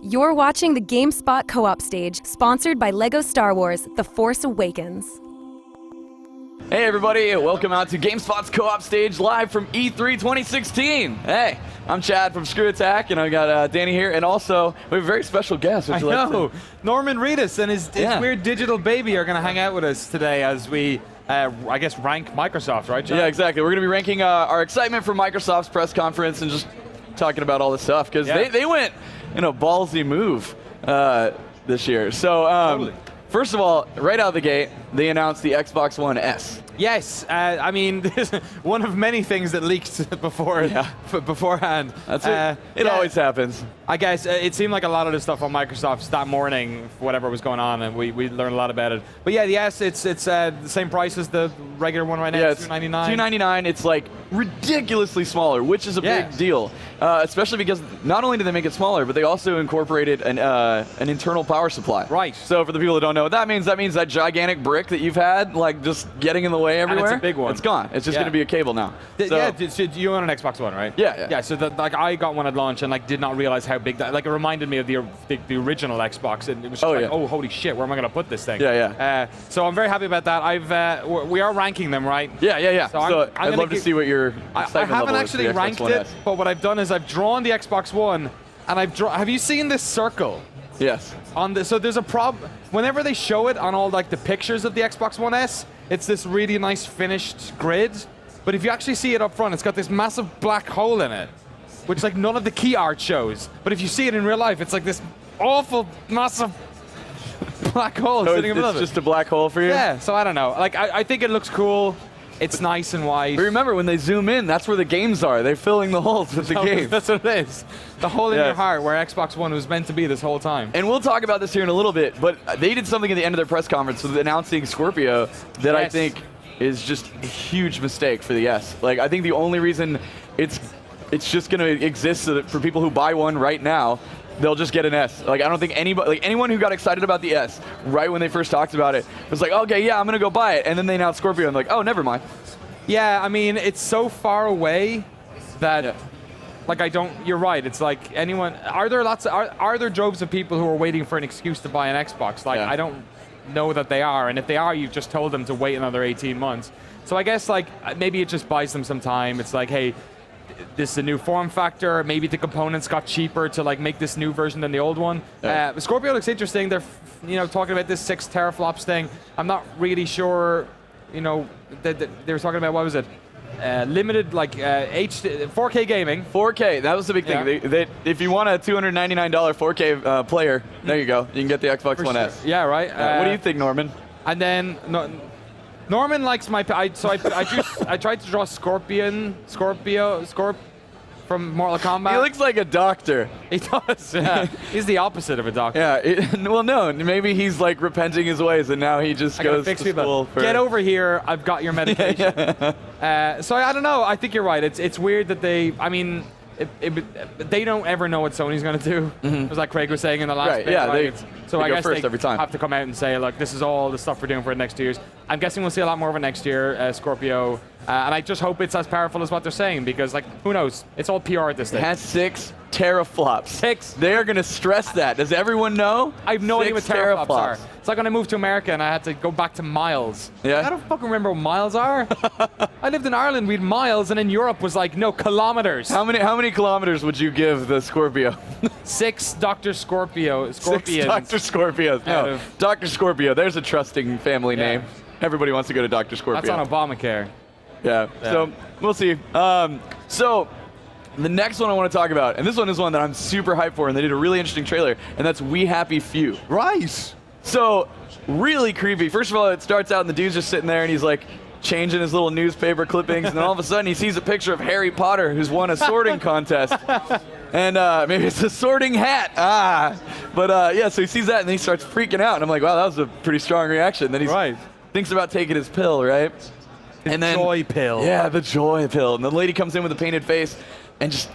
You're watching the GameSpot co-op stage, sponsored by LEGO Star Wars: The Force Awakens. Hey everybody, welcome out to GameSpot's co-op stage live from E3 2016. Hey, I'm Chad from Screw Attack, and I got Danny here, and also we have a very special guest. I know. Norman Reedus and his weird digital baby are going to hang out with us today as we, I guess, rank Microsoft, right, Chad? Yeah, exactly. We're going to be ranking our excitement for Microsoft's press conference and just talking about all this stuff, because they went in a ballsy move this year. So, Totally. First of all, right out of the gate, they announced the Xbox One S. Yes, I mean, this is one of many things that leaked beforehand. That's it. It always happens. I guess it seemed like a lot of the stuff on Microsoft that morning, whatever was going on, and we learned a lot about it. But yeah, the S, it's the same price as the regular one right now. Yeah, it's $299. $299. It's like ridiculously smaller, which is a big deal. Especially because not only did they make it smaller, but they also incorporated an internal power supply. Right. So for the people that don't know what that means that gigantic brick that you've had, like just getting in the way everywhere. And it's a big one. It's gone. It's just going to be a cable now. So you own an Xbox One, right? Yeah. Yeah. So like I got one at launch and like did not realize how big that. Like it reminded me of the original Xbox, and it was just oh holy shit, where am I going to put this thing? Yeah. So I'm very happy about that. We are ranking them, right? Yeah. So I'd love to see what your I haven't actually ranked it, but what I've done is I've drawn the Xbox One, and have you seen this circle? Yes. So there's a problem. Whenever they show it on all like the pictures of the Xbox One S, it's this really nice finished grid. But if you actually see it up front, it's got this massive black hole in it, which like none of the key art shows. But if you see it in real life, it's like this awful, massive black hole sitting above it. It's just a black hole for you? Yeah, so I don't know. Like, I think it looks cool. It's nice and wide. But remember, when they zoom in, that's where the games are. They're filling the holes with the games. That's what it is. The hole in your heart where Xbox One was meant to be this whole time. And we'll talk about this here in a little bit, but they did something at the end of their press conference with announcing Scorpio that I think is just a huge mistake for the S. Like, I think the only reason it's just going to exist so that for people who buy one right now, they'll just get an S. Like, I don't think anybody, like anyone who got excited about the S right when they first talked about it was like, okay, yeah, I'm going to go buy it. And then they announced Scorpio, and like, oh, never mind. Yeah, I mean, it's so far away that, like, you're right. It's like anyone, are there droves of people who are waiting for an excuse to buy an Xbox? Like, I don't know that they are. And if they are, you've just told them to wait another 18 months. So I guess, like, maybe it just buys them some time. It's like, hey, this is a new form factor. Maybe the components got cheaper to like make this new version than the old one. Scorpio looks interesting. They're talking about this 6 teraflops thing. I'm not really sure. They were talking about, what was it? Limited, like, 4K gaming. 4K, that was the big thing. They, if you want a $299 4K player, there you go. You can get the Xbox One S. Yeah, right. What do you think, Norman? And then, Norman likes my, I tried to draw Scorpio from Mortal Kombat. He looks like a doctor. He does, yeah. He's the opposite of a doctor. Yeah, well, no, maybe he's like repenting his ways and now he just goes to school for... Get over here, I've got your medication. So I don't know, I think you're right. It's weird that they, I mean, they don't ever know what Sony's going to do. It was like Craig was saying in the last bit. Yeah, so I guess first they every time. have to come out and say, look, this is all the stuff we're doing for the next 2 years. I'm guessing we'll see a lot more of it next year, Scorpio. And I just hope it's as powerful as what they're saying, because, like, who knows? It's all PR at this stage. It has 6 teraflops. 6. They are going to stress that. Does everyone know? I have no idea what teraflops are. It's like when I moved to America and I had to go back to miles. Yeah. I don't fucking remember what miles are. I lived in Ireland, we had miles, and in Europe was like, no, kilometers. How many kilometers would you give the Scorpio? 6 Dr. Scorpions. 6 Dr. Scorpios. No, Dr. Scorpio, there's a trusting family name. Everybody wants to go to Dr. Scorpio. That's on Obamacare. Yeah, so we'll see. So the next one I want to talk about, and this one is one that I'm super hyped for, and they did a really interesting trailer, and that's We Happy Few. Right. So really creepy. First of all, it starts out and the dude's just sitting there and he's like changing his little newspaper clippings, and then all of a sudden he sees a picture of Harry Potter who's won a sorting contest. And maybe it's a sorting hat. But so he sees that and then he starts freaking out, and I'm like, wow, that was a pretty strong reaction. Then he thinks about taking his pill, right? And then joy pill. Yeah, the joy pill. And the lady comes in with a painted face and just,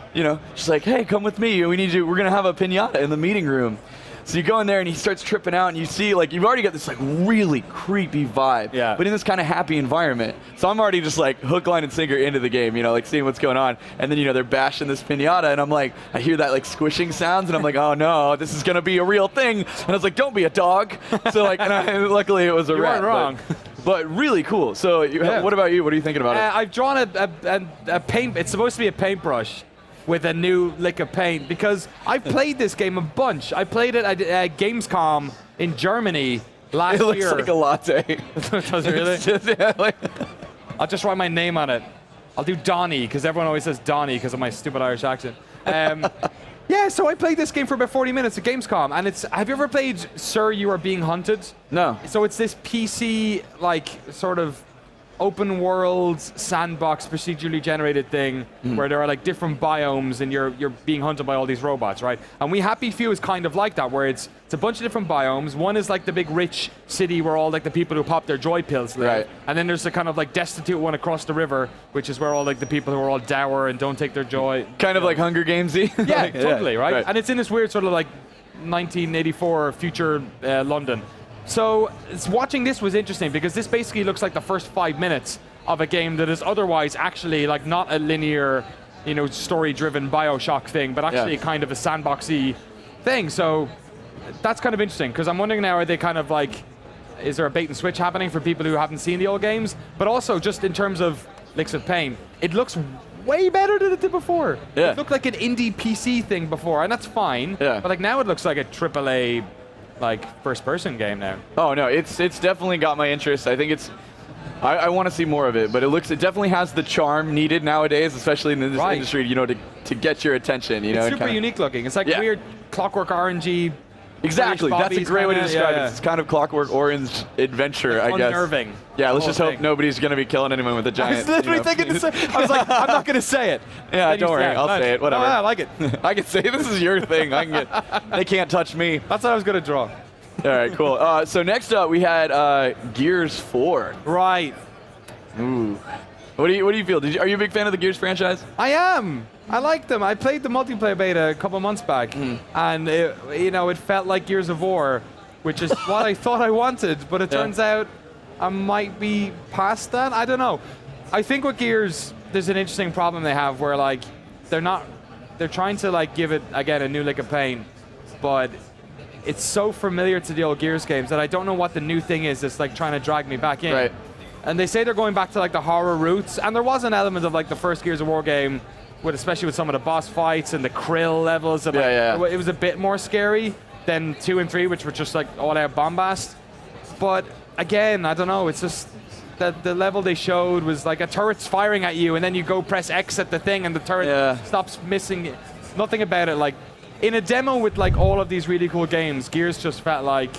she's like, hey, come with me. We need you. We're going to have a piñata in the meeting room. So you go in there and he starts tripping out, and you see like you've already got this like really creepy vibe, but in this kind of happy environment. So I'm already just like hook, line, and sinker into the game, you know, like seeing what's going on. And then they're bashing this pinata, and I'm like, I hear that like squishing sounds, and I'm like, oh no, this is gonna be a real thing. And I was like, don't be a dog. So like, and luckily it was a rat. You weren't wrong. But really cool. So what about you? What are you thinking about it? I've drawn a paint. It's supposed to be a paintbrush with a new lick of paint, because I've played this game a bunch. I played it at Gamescom in Germany last year. It looks like a latte. Does it really? Just, I'll just write my name on it. I'll do Donnie, because everyone always says Donnie because of my stupid Irish accent. Yeah, so I played this game for about 40 minutes at Gamescom, and have you ever played Sir, You Are Being Hunted? No. So it's this PC, like, sort of open world sandbox procedurally generated thing where there are like different biomes and you're being hunted by all these robots, right? And We Happy Few is kind of like that, where it's a bunch of different biomes. One is like the big rich city where all like the people who pop their joy pills live. Right. And then there's the kind of like destitute one across the river, which is where all like the people who are all dour and don't take their joy. Kind of like Hunger Games-y. Yeah, Like, totally, right? And it's in this weird sort of like 1984 future London. So watching this was interesting, because this basically looks like the first 5 minutes of a game that is otherwise actually like not a linear, you know, story-driven Bioshock thing, but actually kind of a sandboxy thing. So that's kind of interesting, because I'm wondering now, are they kind of like, is there a bait and switch happening for people who haven't seen the old games? But also just in terms of licks of pain, it looks way better than it did before. Yeah. It looked like an indie PC thing before, and that's fine. Yeah. But like now it looks like a AAA like first-person game now. Oh no, it's definitely got my interest. I think I want to see more of it, but it definitely has the charm needed nowadays, especially in this industry, you know, to get your attention. You know, it's super unique looking. It's like weird Clockwork Orangey. Exactly, that's a great way to describe it. It's kind of Clockwork Orange adventure, I guess. Unnerving. Yeah, let's just hope nobody's going to be killing anyone with a giant. I was literally thinking to say. I was like, I'm not going to say it. Yeah, don't worry, I'll say it. Whatever. Oh, I like it. I can say this is your thing. They can't touch me. That's what I was going to draw. All right, cool. So next up, we had Gears 4. Right. Ooh. What do you feel? Are you a big fan of the Gears franchise? I am. I like them. I played the multiplayer beta a couple months back, and it felt like Gears of War, which is what I thought I wanted. But it turns out I might be past that. I don't know. I think with Gears, there's an interesting problem they have where like they're trying to like give it again a new lick of paint, but it's so familiar to the old Gears games that I don't know what the new thing is that's like trying to drag me back in. Right. And they say they're going back to like the horror roots, and there was an element of like the first Gears of War game, especially with some of the boss fights and the krill levels. Of, it was a bit more scary than 2 and 3, which were just like all-out bombast. But again, I don't know. It's just that the level they showed was like a turret's firing at you, and then you go press X at the thing, and the turret stops missing. Nothing about it. Like in a demo with like all of these really cool games, Gears just felt like.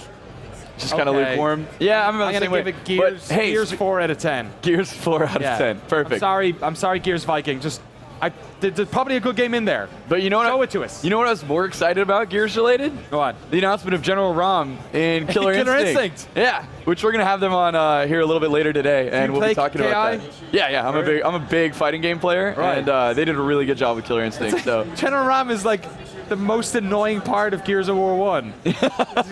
Just kind of lukewarm. Yeah, I'm going to give it Gears 4 out of 10. Gears 4 out of 10. Perfect. I'm sorry, Gears Viking. There's probably a good game in there. But you know what? Show it to us. You know what I was more excited about, Gears related? Go on. The announcement of General Rom in Killer Instinct. Yeah, which we're gonna have them on here a little bit later today, and we'll be talking about that. Yeah. I'm a big fighting game player, and they did a really good job with Killer Instinct. So General Rom is like the most annoying part of Gears of War 1.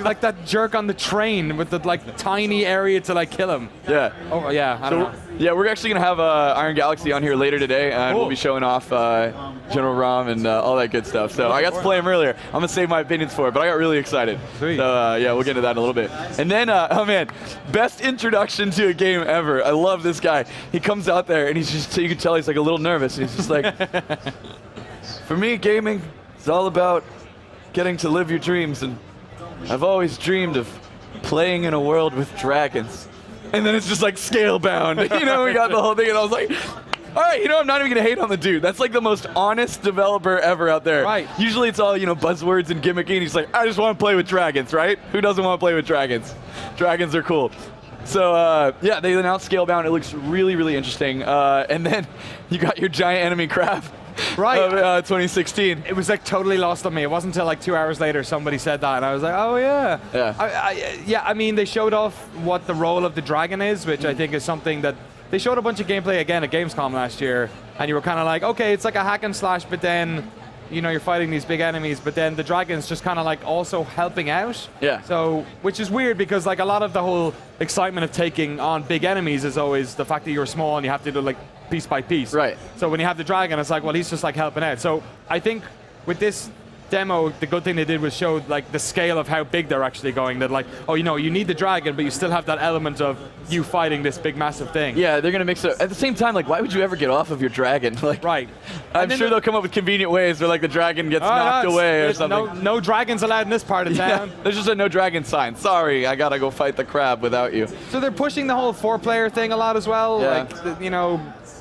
Like that jerk on the train with the like tiny area to like kill him. Yeah. Oh yeah. I don't know. Yeah, we're actually gonna have Iron Galaxy on here later today, and we'll be showing off General Rom and all that good stuff. So I got to play him earlier. I'm gonna save my opinions for it, but I got really excited. Sweet. So yeah, we'll get into that in a little bit. And then, oh man, best introduction to a game ever. I love this guy. He comes out there and he's just, you can tell he's like a little nervous. He's just like, for me, gaming is all about getting to live your dreams, and I've always dreamed of playing in a world with dragons. And then it's just like Scalebound. You know, we got the whole thing, and I was like, all right, you know, I'm not even gonna hate on the dude. That's like the most honest developer ever out there. Right. Usually it's all, you know, buzzwords and gimmicky, and he's like, I just want to play with dragons, right? Who doesn't want to play with dragons? Dragons are cool. So, yeah, they announced Scalebound. It looks really, really interesting. And then you got your giant enemy crab. Right. Of 2016. It was like totally lost on me. It wasn't until like 2 hours later somebody said that, and I was like, oh yeah. I mean, they showed off what the role of the dragon is, which I think is something that they showed a bunch of gameplay again at Gamescom last year, and you were kind of like, okay, it's like a hack and slash, but then you're fighting these big enemies, but then the dragon's just kind of like also helping out. Yeah. So, which is weird because like a lot of the whole excitement of taking on big enemies is always the fact that you're small and you have to do like piece by piece. Right. So when you have the dragon, it's like, well, he's just like helping out. So I think with this demo, the good thing they did was show like the scale of how big they're actually going. That like, oh, you need the dragon, but you still have that element of you fighting this big massive thing. Yeah, they're gonna mix it up. At the same time, like, why would you ever get off of your dragon? Like, Right. I'm sure they'll come up with convenient ways where like the dragon gets knocked away or something. No dragons allowed in this part of town. Yeah, there's just a no dragon sign. Sorry, I gotta go fight the crab without you. So they're pushing the whole 4-player thing a lot as well. Yeah. Like,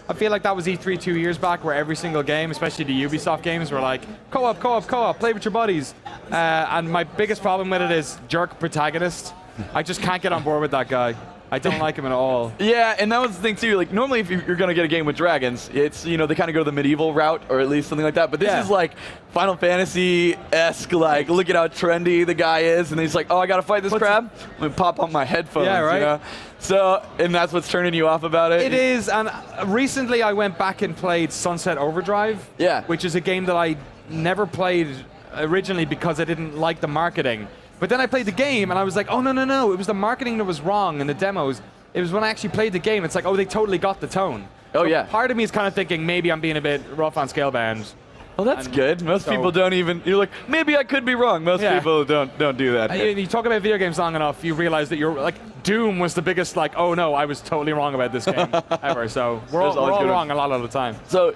I feel like that was E3 2 years back where every single game, especially the Ubisoft games, were like, co-op, co-op, co-op, play with your buddies. And my biggest problem with it is jerk protagonist. I just can't get on board with that guy. I don't like him at all. Yeah, and that was the thing too. Like normally, if you're gonna get a game with dragons, it's they kind of go the medieval route, or at least something like that. But this is like Final Fantasy-esque. Like, look at how trendy the guy is, and he's like, "Oh, I gotta fight this crab. Let me pop on my headphones." Yeah, right. So, and that's what's turning you off about it. It is, and recently I went back and played Sunset Overdrive. Yeah. Which is a game that I never played originally because I didn't like the marketing. But then I played the game, and I was like, oh, no. It was the marketing that was wrong in the demos. It was when I actually played the game, it's like, oh, they totally got the tone. Oh, so yeah. Part of me is kind of thinking maybe I'm being a bit rough on Scalebound. Well, that's good. Most people don't even, you're like, maybe I could be wrong. Most people don't do that. You talk about video games long enough, you realize that you're like, Doom was the biggest, like, oh no, I was totally wrong about this game ever. So we're all wrong a lot of the time. So,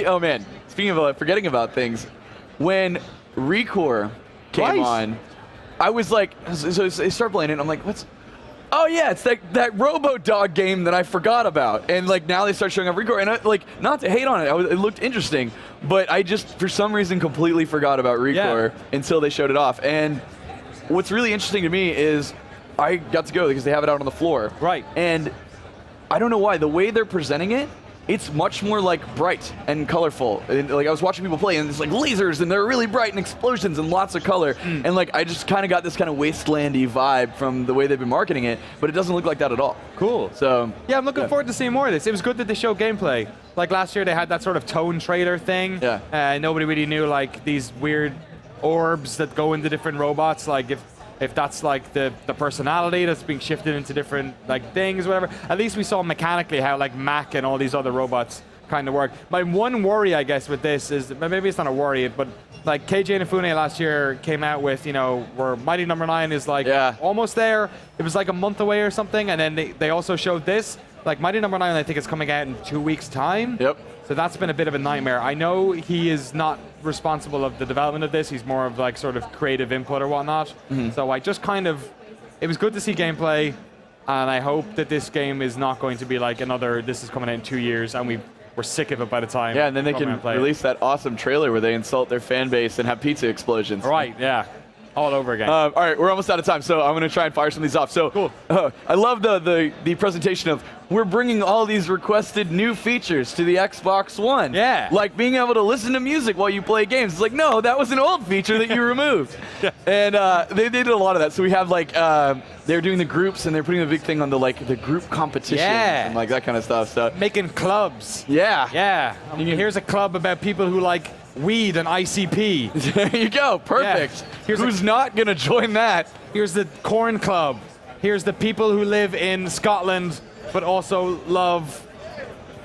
oh man, speaking of forgetting about things, when Recore came on, I was like, so I started playing it, and I'm like, what's... Oh yeah, it's that Robo-Dog game that I forgot about. And like now they start showing up Recore, and I, like, not to hate on it, it looked interesting, but I just, for some reason, completely forgot about Recore until they showed it off. And what's really interesting to me is I got to go because they have it out on the floor. Right. And I don't know why, the way they're presenting it, it's much more like bright and colorful. And like I was watching people play, and it's like lasers, and they're really bright, and explosions, and lots of color. And like I just kind of got this kind of wastelandy vibe from the way they've been marketing it, but it doesn't look like that at all. Cool. So yeah, I'm looking forward to seeing more of this. It was good that they showed gameplay. Like last year, they had that sort of tone trailer thing. Yeah. Nobody really knew like these weird orbs that go into different robots. Like if that's like the personality that's being shifted into different like things, whatever. At least we saw mechanically how like Mac and all these other robots kind of work. My one worry, I guess, with this is, maybe it's not a worry, but like KJ Inafune last year came out with, where Mighty Number 9 is like almost there. It was like a month away or something, and then they also showed this. Like Mighty Number 9, I think it's coming out in 2 weeks' time. Yep. So that's been a bit of a nightmare. I know he is not responsible of the development of this. He's more of like sort of creative input or whatnot. So I just it was good to see gameplay, and I hope that this game is not going to be like another, this is coming out in 2 years, and we're sick of it by the time. Yeah, and then they can release that awesome trailer where they insult their fan base and have pizza explosions. Right, yeah. All over again. All right, we're almost out of time, so I'm going to try and fire some of these off. So, cool. I love the presentation of, we're bringing all these requested new features to the Xbox One. Yeah. Like being able to listen to music while you play games. It's like, no, that was an old feature that you removed. And they did a lot of that. So we have like, they're doing the groups, and they're putting a big thing on the group competition and like that kind of stuff. So making clubs. Yeah. Yeah. Here's a club about people who like weed and ICP. There you go. Perfect. Yeah. Who's not going to join that? Here's the Corn Club. Here's the people who live in Scotland but also love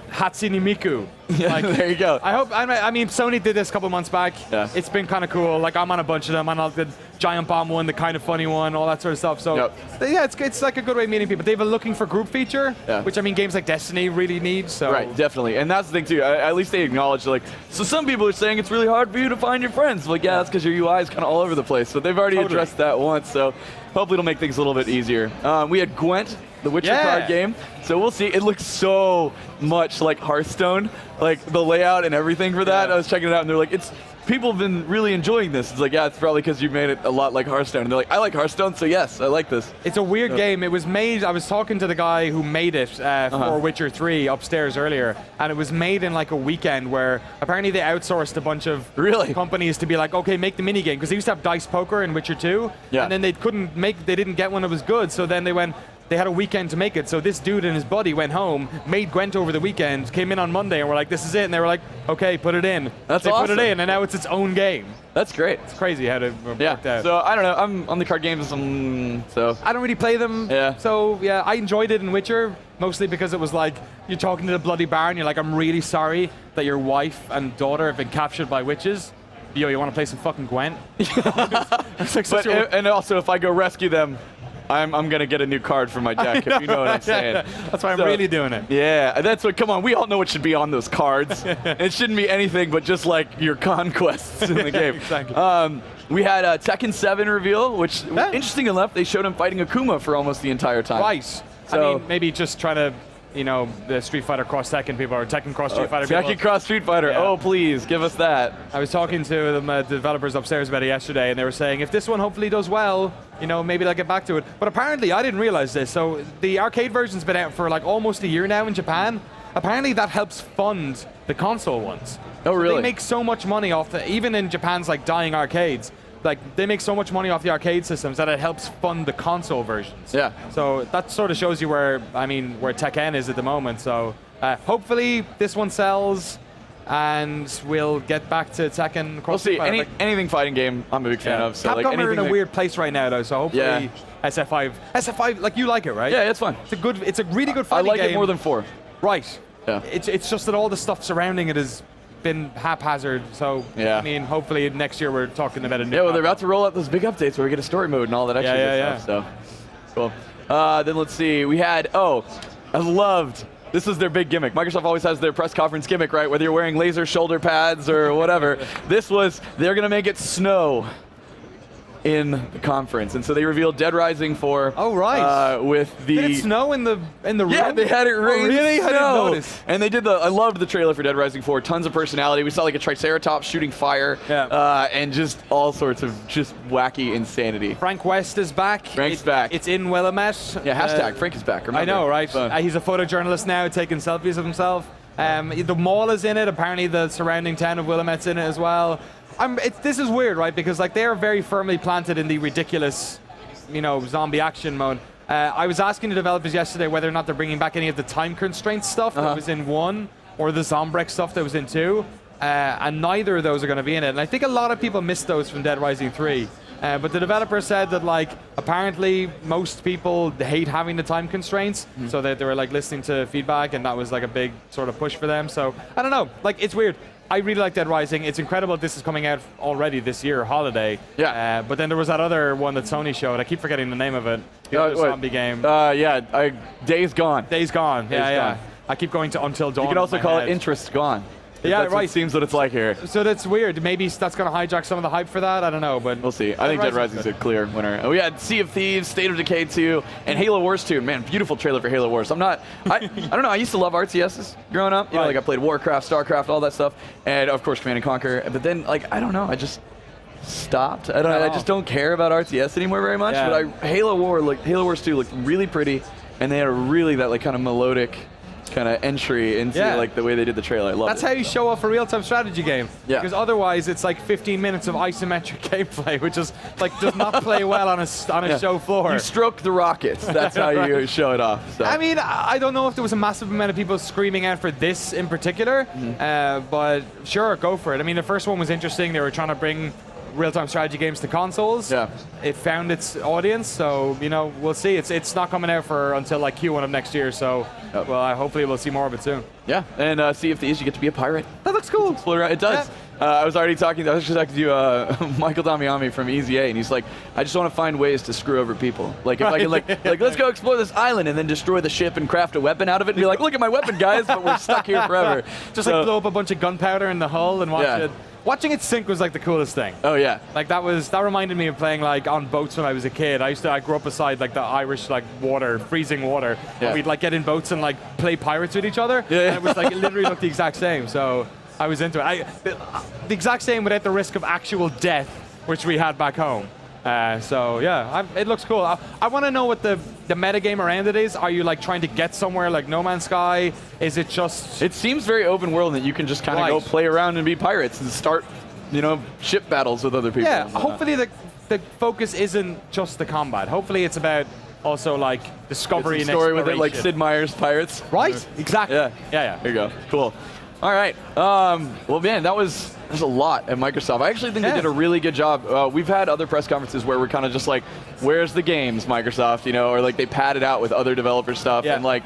Hatsune Miku. Yeah, like, there you go. I mean, Sony did this a couple months back. Yeah. It's been kind of cool. Like, I'm on a bunch of them. I'm on the Giant Bomb one, the kind of funny one, all that sort of stuff. So, yeah, it's like a good way of meeting people. They've been looking for group feature, which, I mean, games like Destiny really need. So. Right, definitely. And that's the thing, too. At least they acknowledge, like, so some people are saying it's really hard for you to find your friends. Like, yeah, that's because your UI is kind of all over the place. So they've already addressed that once. So hopefully it'll make things a little bit easier. We had Gwent, the Witcher card game. So we'll see. It looks so much like Hearthstone, like the layout and everything for that. I was checking it out, and they're like, people have been really enjoying this. It's like, yeah, it's probably because you made it a lot like Hearthstone. And they're like, I like Hearthstone, so yes, I like this. It's a weird game. It was made, I was talking to the guy who made it for Witcher 3 upstairs earlier, and it was made in like a weekend where apparently they outsourced a bunch of companies to be like, okay, make the minigame, because they used to have dice poker in Witcher 2, and then they didn't get one that was good, so then they went, they had a weekend to make it. So this dude and his buddy went home, made Gwent over the weekend, came in on Monday, and we're like, this is it. And they were like, okay, put it in. That's they awesome. put it in, and now it's its own game. That's great. It's crazy how it worked out. So I don't know. I'm on the card games, so I don't really play them. Yeah. So yeah, I enjoyed it in Witcher, mostly because it was like, you're talking to the bloody bar, and you're like, I'm really sorry that your wife and daughter have been captured by witches. Yo, you want to play some fucking Gwent? And also, if I go rescue them, I'm gonna get a new card for my deck, if you know what I'm saying. That's why I'm really doing it. Yeah, that's what. Come on, we all know what should be on those cards. It shouldn't be anything but just like your conquests in the game. Exactly. We had a Tekken 7 reveal, which interesting enough, they showed him fighting Akuma for almost the entire time. Right. So, I mean, maybe just trying to, the Street Fighter cross Tekken people, or Tekken cross Street Fighter people. Tekken cross Street Fighter. Yeah. Oh, please give us that. I was talking to the developers upstairs about it yesterday, and they were saying if this one hopefully does well, maybe they'll get back to it. But apparently, I didn't realize this. So the arcade version's been out for like almost a year now in Japan. Apparently, that helps fund the console ones. Oh, really? They make so much money off even in Japan's like dying arcades. Like, they make so much money off the arcade systems that it helps fund the console versions. Yeah. So that sort of shows you where Tekken is at the moment. So hopefully this one sells, and we'll get back to Tekken. We'll see. Anything fighting game, I'm a big fan of. So Capcom are in a weird place right now, though. So hopefully SF5, like, you like it, right? Yeah, it's fun. It's a really good fighting game. I like it more than 4. Right. Yeah. It's just that all the stuff surrounding it has been haphazard, so I mean, hopefully next year we're talking about a new. Yeah, well, they're about to roll out those big updates where we get a story mode and all that extra good stuff. So, cool. Then let's see. We had this is their big gimmick. Microsoft always has their press conference gimmick, right? Whether you're wearing laser shoulder pads or whatever. They're gonna make it snow in the conference, and so they revealed Dead Rising 4. Oh, right. With the Did it snow in the room? Yeah, they had it rain. Oh, really? Snow. I didn't notice. And they did I loved the trailer for Dead Rising 4. Tons of personality. We saw like a Triceratops shooting fire. Yeah. And just all sorts of just wacky insanity. Frank West is back. Frank's back. It's in Willamette. Yeah, hashtag Frank is back. Remember? I know, right? He's a photojournalist now, taking selfies of himself. The mall is in it. Apparently, the surrounding town of Willamette's in it as well. This is weird, right? Because like they are very firmly planted in the ridiculous, zombie action mode. I was asking the developers yesterday whether or not they're bringing back any of the time constraint stuff that was in 1, or the Zombrex stuff that was in 2, and neither of those are going to be in it. And I think a lot of people missed those from Dead Rising 3. But the developer said that like apparently most people hate having the time constraints, so that they were like listening to feedback, and that was like a big sort of push for them. So I don't know, like it's weird. I really like Dead Rising. It's incredible this is coming out already this year, holiday. Yeah. But then there was that other one that Sony showed. I keep forgetting the name of it. The other zombie game. Days Gone. Days Gone. Days Gone. I keep going to Until Dawn. You can also call it Interest Gone. Yeah, that's right. It seems what it's like here. So that's weird. Maybe that's going to hijack some of the hype for that. I don't know, but we'll see. I think Dead Rising's a clear winner. We had Sea of Thieves, State of Decay 2, and Halo Wars 2. Man, beautiful trailer for Halo Wars. I don't know. I used to love RTSs growing up. Like I played Warcraft, StarCraft, all that stuff, and of course Command & Conquer. But then, like, I don't know. I just stopped. I just don't care about RTS anymore very much. Yeah. But Halo Wars 2 looked really pretty, and they had that kind of melodic kind of entry into like the way they did the trailer. I love That's how you show off a real-time strategy game. Yeah. Because otherwise it's like 15 minutes of isometric gameplay, which is like does not play well on a show floor. You stroke the rockets. That's how you show it off. So. I mean, I don't know if there was a massive amount of people screaming out for this in particular, but sure, go for it. I mean, the first one was interesting. They were trying to bring real-time strategy games to consoles. Yeah. It found its audience, so we'll see. It's not coming out until like Q1 of next year, so hopefully we'll see more of it soon. Yeah, and Sea of Thieves, you get to be a pirate. That looks cool. Explore around. It does. Yeah. I was just talking to Michael Damiami from EZA, and he's like, I just want to find ways to screw over people. Like if I can like let's go explore this island and then destroy the ship and craft a weapon out of it and be like, look at my weapon, guys, but we're stuck here forever. Just like blow up a bunch of gunpowder in the hull and watch it. Watching it sink was like the coolest thing. Oh yeah. Like that reminded me of playing like on boats when I was a kid. I grew up beside like the Irish like freezing water. Yeah. And we'd like get in boats and like play pirates with each other. Yeah. And it was like it literally looked the exact same. So I was into it. The exact same without the risk of actual death, which we had back home. It looks cool. I want to know what the metagame around it is. Are you like trying to get somewhere like No Man's Sky? Is it just... It seems very open world that you can just kind of go play around and be pirates and start, ship battles with other people. Yeah, hopefully the focus isn't just the combat. Hopefully it's about also like discovery and story with it, like exploration. Sid Meier's Pirates. Right? Exactly. Yeah. Yeah. There you go. Cool. All right. Well, man, there's a lot at Microsoft. I actually think they did a really good job. We've had other press conferences where we're kind of just like, where's the games, Microsoft? You know, or like they pad it out with other developer stuff. Yeah. And like,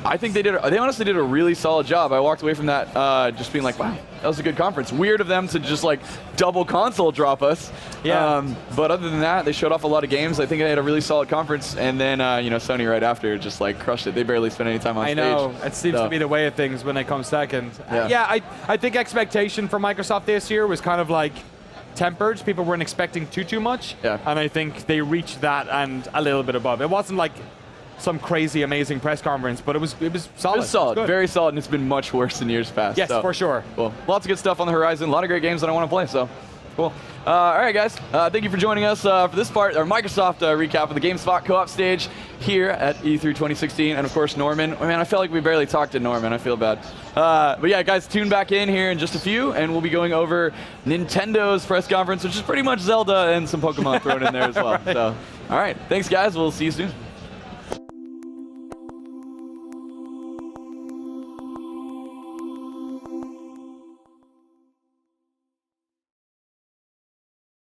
I think they honestly did a really solid job. I walked away from that just being like, wow, that was a good conference. Weird of them to just like double console drop us. Yeah. But other than that, they showed off a lot of games. I think they had a really solid conference. And then, Sony right after just like crushed it. They barely spent any time on stage. I know. It seems to be the way of things when they come second. Yeah. I think expectation for Microsoft this year was kind of like tempered. People weren't expecting too much. Yeah. And I think they reached that and a little bit above. It wasn't like some crazy, amazing press conference, but it was solid. It was solid, Good. very solid, and it's been much worse in years past. Yes, for sure. Well, lots of good stuff on the horizon, a lot of great games that I want to play, so cool. All right, guys, thank you for joining us for this part, our Microsoft recap of the GameSpot co-op stage here at E3 2016, and of course, Norman. Oh, man, I feel like we barely talked to Norman, I feel bad. But yeah, guys, tune back in here in just a few, and we'll be going over Nintendo's press conference, which is pretty much Zelda and some Pokemon thrown in there as well. Right. So, all right, thanks, guys, we'll see you soon.